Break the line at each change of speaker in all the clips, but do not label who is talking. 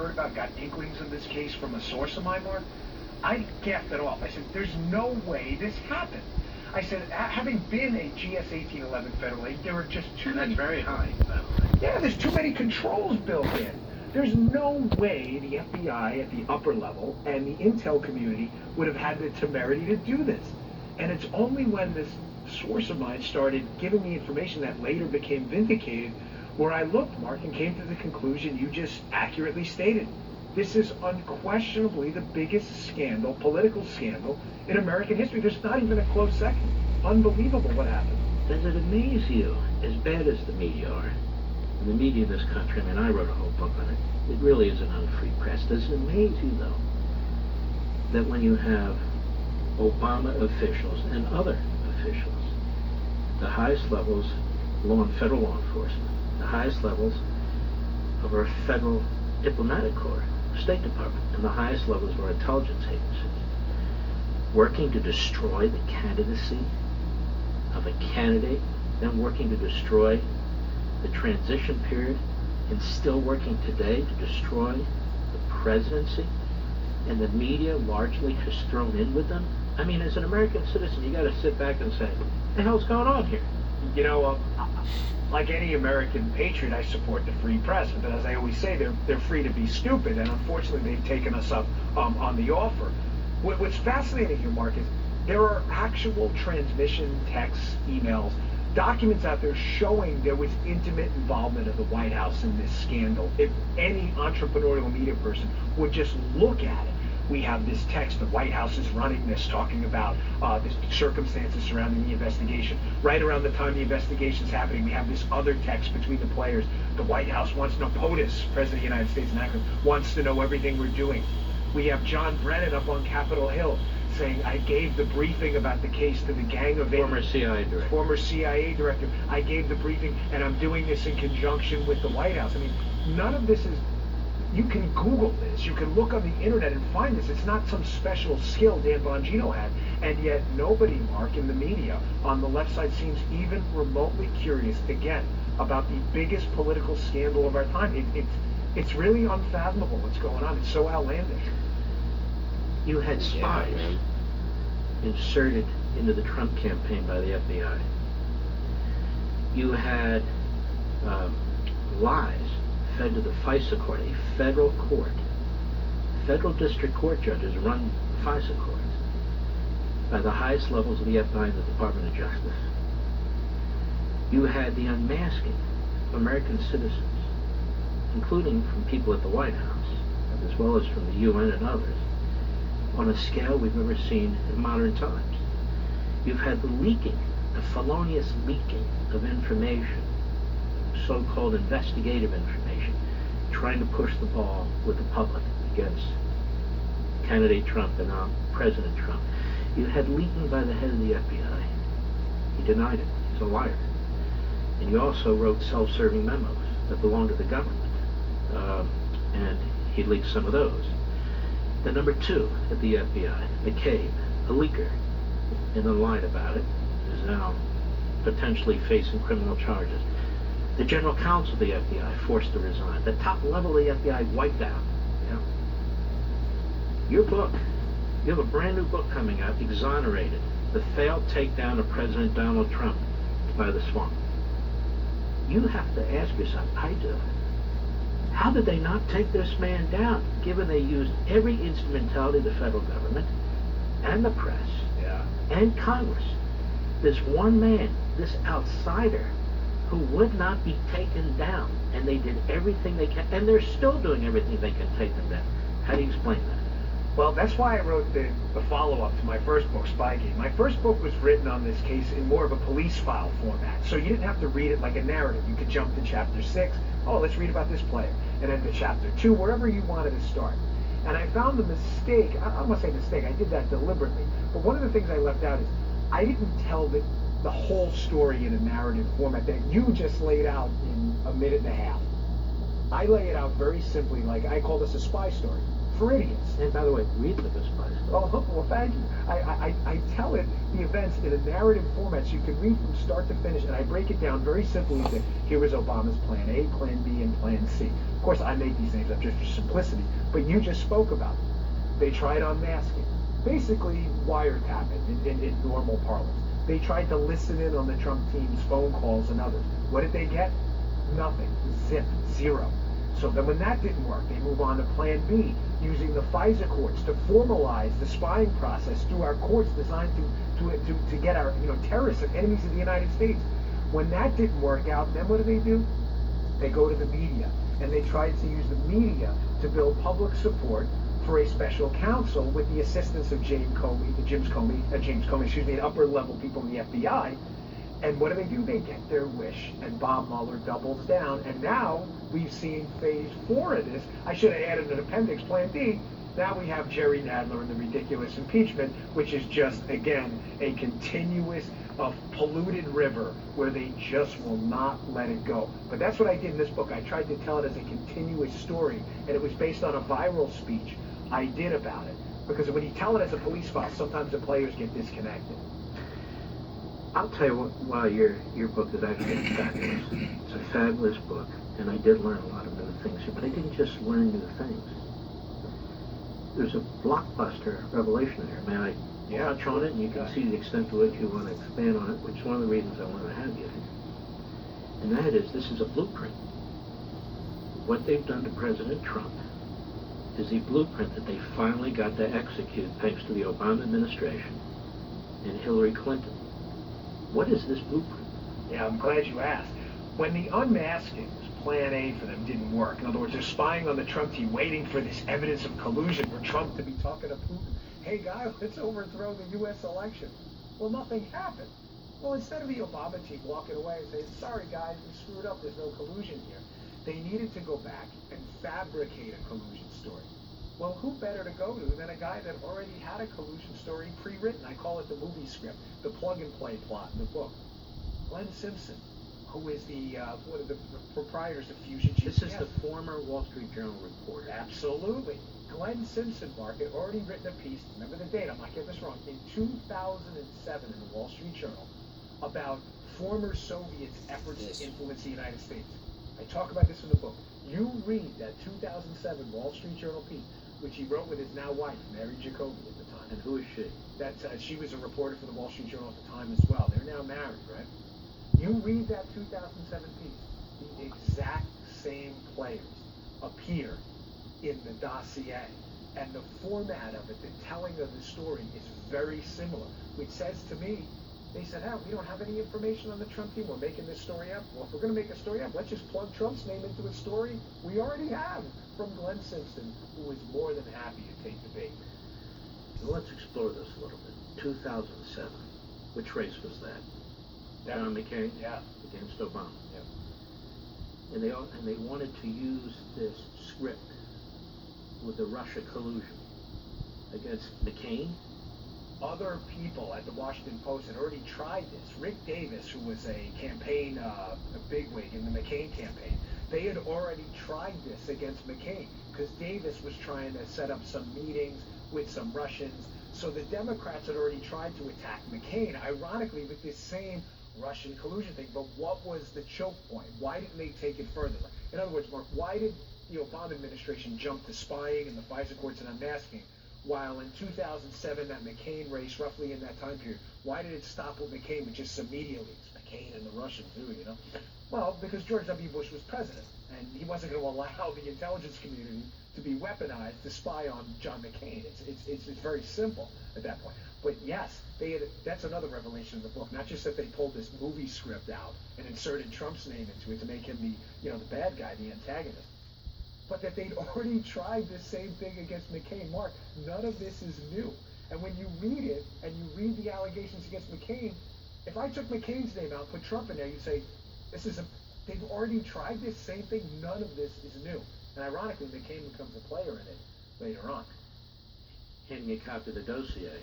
heard about, got inklings of this case from a source of mine, Mark, I gaffed it off. I said, there's no way this happened. I said, having been a GS 1811 federal agent, there were just too many...
That's very high, by the way.
Yeah, there's too many controls built in. There's no way the FBI at the upper level and the intel community would have had the temerity to do this. And it's only when this source of mine started giving me information that later became vindicated where I looked, Mark, and came to the conclusion you just accurately stated. This is unquestionably the biggest scandal, political scandal, in American history. There's not even a close second. Unbelievable what happened.
Does it amaze you, as bad as the media are, and the media in this country, I mean, I wrote a whole book on it, it really is an unfree press. Does it amaze you, though, that when you have Obama officials and other officials, the highest levels, federal law enforcement, the highest levels of our federal diplomatic corps, State Department, and the highest levels of our intelligence agencies, working to destroy the candidacy of a candidate, then working to destroy the transition period, and still working today to destroy the presidency, and the media largely has thrown in with them? I mean, as an American citizen, you got to sit back and say, what the hell's going on here?
You know, like any American patriot, I support the free press, but as I always say, they're free to be stupid, and unfortunately they've taken us up on the offer. What's fascinating here, Mark, is there are actual transmission, texts, emails, documents out there showing there was intimate involvement of the White House in this scandal. If any entrepreneurial media person would just look at it, we have this text, the White House is running this, talking about the circumstances surrounding the investigation. Right around the time the investigation's happening, we have this other text between the players. The White House wants to know, POTUS, President of the United States in action, wants to know everything we're doing. We have John Brennan up on Capitol Hill saying, I gave the briefing about the case to the gang of
Former CIA director.
Former CIA director. I gave the briefing, and I'm doing this in conjunction with the White House. I mean, none of this is... You can Google this. You can look on the internet and find this. It's not some special skill Dan Bongino had. And yet nobody, Mark, in the media on the left side seems even remotely curious, again, about the biggest political scandal of our time. It's really unfathomable what's going on. It's so outlandish.
You had spies inserted into the Trump campaign by the FBI. You had lies fed to the FISA court, a federal court. Federal district court judges run the FISA courts by the highest levels of the FBI and the Department of Justice. You had the unmasking of American citizens, including from people at the White House, as well as from the UN and others, on a scale we've never seen in modern times. You've had the leaking, the felonious leaking of information, so-called investigative information, trying to push the ball with the public against candidate Trump and now President Trump. You had leaking by the head of the FBI. He denied it. He's a liar. And you also wrote self-serving memos that belonged to the government. And he leaked some of those. The number two at the FBI, McCabe, a leaker, and then lied about it, is now potentially facing criminal charges. The general counsel of the FBI forced to resign. The top level of the FBI wiped out. You know? Your book, you have a brand new book coming out, Exonerated, the failed takedown of President Donald Trump by the swamp. You have to ask yourself, I do, how did they not take this man down, given they used every instrumentality of the federal government and the press and Congress? This one man, this outsider, who would not be taken down, and they did everything they can, and they're still doing everything they can to take them down. How do you explain that?
Well, that's why I wrote the follow-up to my first book, Spygate. My first book was written on this case in more of a police file format, so you didn't have to read it like a narrative. You could jump to chapter 6, oh, let's read about this player, and then to chapter 2, wherever you wanted to start. And I found the mistake, I don't want to say mistake, I did that deliberately, but one of the things I left out is I didn't tell the whole story in a narrative format that you just laid out in a minute and a half. I lay it out very simply, like I call this a spy story. for idiots.
And by the way, read the spice.
Well, thank you. I tell it, the events, in a narrative format, so you can read from start to finish, and I break it down very simply into here was Obama's plan A, plan B, and plan C. Of course, I make these names up just for simplicity, but you just spoke about it. They tried unmasking, basically wiretapping in normal parlance. They tried to listen in on the Trump team's phone calls and others. What did they get? Nothing. Zip. Zero. So then when that didn't work, they move on to plan B, using the FISA courts to formalize the spying process through our courts designed to get our terrorists and enemies of the United States. When that didn't work out, then what do? They go to the media, and they tried to use the media to build public support for a special counsel with the assistance of James Comey, and upper level people in the FBI. And what do? They get their wish, and Bob Mueller doubles down. And now we've seen phase 4 of this. I should have added an appendix, plan D. Now we have Jerry Nadler and the ridiculous impeachment, which is just, again, a continuous polluted river where they just will not let it go. But that's what I did in this book. I tried to tell it as a continuous story, and it was based on a viral speech I did about it. Because when you tell it as a police file, sometimes the players get disconnected.
I'll tell you why your book is actually fabulous. It's a fabulous book, and I did learn a lot of new things here, but I didn't just learn new things. There's a blockbuster revelation here. May I touch on it, and you can see the extent to which you want to expand on it, which is one of the reasons I want to have you. And that is, this is a blueprint. What they've done to President Trump is the blueprint that they finally got to execute thanks to the Obama administration and Hillary Clinton. What is this blueprint?
Yeah, I'm glad you asked. When the unmaskings, plan A for them, didn't work, in other words, they're spying on the Trump team, waiting for this evidence of collusion for Trump to be talking to Putin. Hey, guy, let's overthrow the U.S. election. Well, nothing happened. Well, instead of the Obama team walking away and saying, sorry, guys, we screwed up, there's no collusion here, they needed to go back and fabricate a collusion story. Well, who better to go to than a guy that already had a collusion story pre-written? I call it the movie script, the plug-and-play plot in the book. Glenn Simpson, who is one of the proprietors of Fusion.
This is the former Wall Street Journal reporter.
Absolutely. Glenn Simpson, Mark, had already written a piece, remember the date, I'm not getting this wrong, in 2007 in the Wall Street Journal about former Soviets' efforts to influence the United States. I talk about this in the book. You read that 2007 Wall Street Journal piece, which he wrote with his now wife, Mary Jacoby, at the time.
And who is she?
She was a reporter for the Wall Street Journal at the time as well. They're now married, right? You read that 2007 piece, the exact same players appear in the dossier. And the format of it, the telling of the story is very similar, which says to me, they said, we don't have any information on the Trump team. We're making this story up. Well, if we're going to make a story up, let's just plug Trump's name into a story we already have from Glenn Simpson, who is more than happy to take the bait.
So let's explore this a little bit. 2007. Which race was that? John McCain?
Yeah.
Against Obama.
Yeah.
And they wanted to use this script with the Russia collusion against McCain.
Other people at the Washington Post had already tried this. Rick Davis, who was a campaign, a bigwig in the McCain campaign, they had already tried this against McCain because Davis was trying to set up some meetings with some Russians. So the Democrats had already tried to attack McCain, ironically, with this same Russian collusion thing. But what was the choke point? Why didn't they take it further? In other words, Mark, why did the Obama administration jump to spying and the FISA courts and unmasking? While in 2007, that McCain race, roughly in that time period, why did it stop with McCain, with just immediately, it's McCain and the Russians too, Well, because George W. Bush was president, and he wasn't going to allow the intelligence community to be weaponized to spy on John McCain. It's very simple at that point. But yes, that's another revelation in the book. Not just that they pulled this movie script out and inserted Trump's name into it to make him the bad guy, the antagonist, but that they'd already tried this same thing against McCain. Mark, none of this is new. And when you read it, and you read the allegations against McCain, if I took McCain's name out, put Trump in there, you'd say, they've already tried this same thing. None of this is new. And ironically, McCain becomes a player in it later on.
Handing a copy of the dossier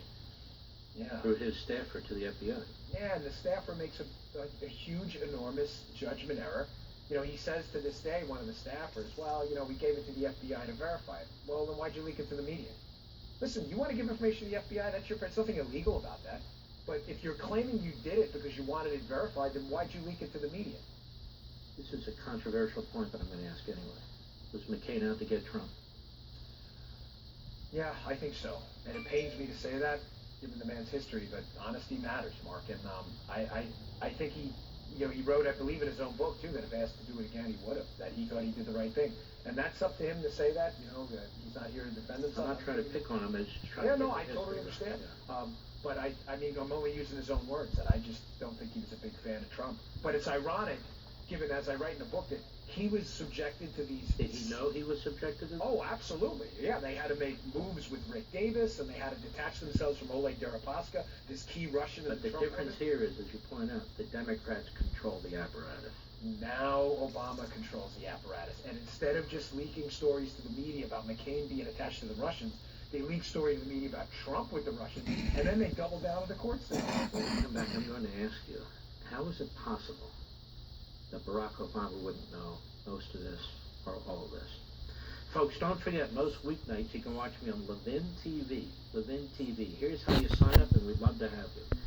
through his staffer to the FBI.
Yeah, and the staffer makes a huge, enormous judgment error. he says to this day, one of the staffers, well, we gave it to the FBI to verify it. Well, then why'd you leak it to the media? Listen, you want to give information to the FBI, that's there's nothing illegal about that. But if you're claiming you did it because you wanted it verified, then why'd you leak it to the media?
This is a controversial point, but I'm going to ask anyway. Was McCain out to get Trump?
Yeah, I think so. And it pains me to say that, given the man's history, but honesty matters, Mark. And I think he wrote, I believe, in his own book, too, that if asked to do it again, he would have, that he thought he did the right thing. And that's up to him to say that, that he's not here to defend himself.
I'm not trying to pick on him, I just trying
to
get
I totally understand.
Yeah.
But I'm only using his own words, that I just don't think he was a big fan of Trump. But it's ironic, given, as I write in the book, that he was subjected to these...
Did he know he was subjected to this?
Oh, absolutely. Yeah, they had to make moves with Rick Davis, and they had to detach themselves from Oleg Deripaska, this key Russian...
But the difference here is, as you point out, the Democrats control the apparatus.
Now Obama controls the apparatus. And instead of just leaking stories to the media about McCain being attached to the Russians, they leak stories to the media about Trump with the Russians, and then they double down on the court system.
When we come back, I'm going to ask you, how is it possible that Barack Obama wouldn't know most of this or all of this? Folks, don't forget, most weeknights you can watch me on Levin TV. Levin TV. Here's how you sign up, and we'd love to have you.